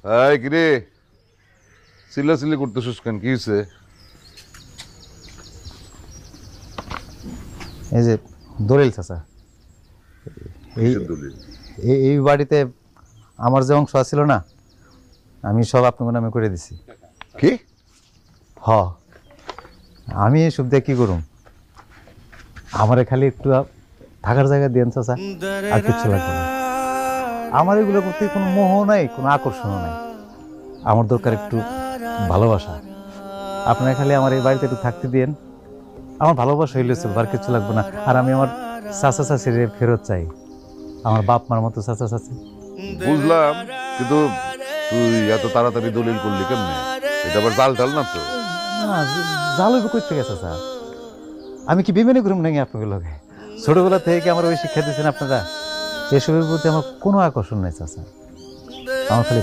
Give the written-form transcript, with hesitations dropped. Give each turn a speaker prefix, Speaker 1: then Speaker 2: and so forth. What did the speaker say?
Speaker 1: এই কিরে চিল্লাচিল্লি করতেছিস কেন, কি হয়েছে?
Speaker 2: এই যে দলিল চাচা, এই এই বাড়িতে আমার যে অংশ আছিল না, আমি সব আপনার নামে করে দিছি।
Speaker 1: কি?
Speaker 2: হ, আমি এসব দিয়ে কি করুম? আমারে খালি একটু থাকার জায়গা দেন চাচা, আর কিছু লাগবে না। আমার এগুলোর প্রতি কোনো মোহ নাই, কোনো আকর্ষণও নাই। আমার দরকার একটু ভালোবাসা। আপনারা খালি আমার এই বাড়িতে একটু থাকতে দিন, আমার ভালোবাসা হইলে চলবে, আর কিছু লাগবে না। আর আমি আমার চাচা চাচির ফেরত চাই, আমার বাপ মার মতো চাচা চাচি।
Speaker 1: বুঝলাম, কিন্তু তুই এত তাড়াতাড়ি দলিল করলি কেমনে? এটা আবার জাল টাল না তো?
Speaker 2: না, জাল হইব কই থেকে চাচা? আমি কি বিমানে ঘুরুম নাকি আপনাকে লগে? ছোটবেলা থেকে আমার ওই শিক্ষা দিয়েছেন আপনারা। এসবের প্রতি আমার কোনো আকর্ষণ নাই চাচা, আমার খালি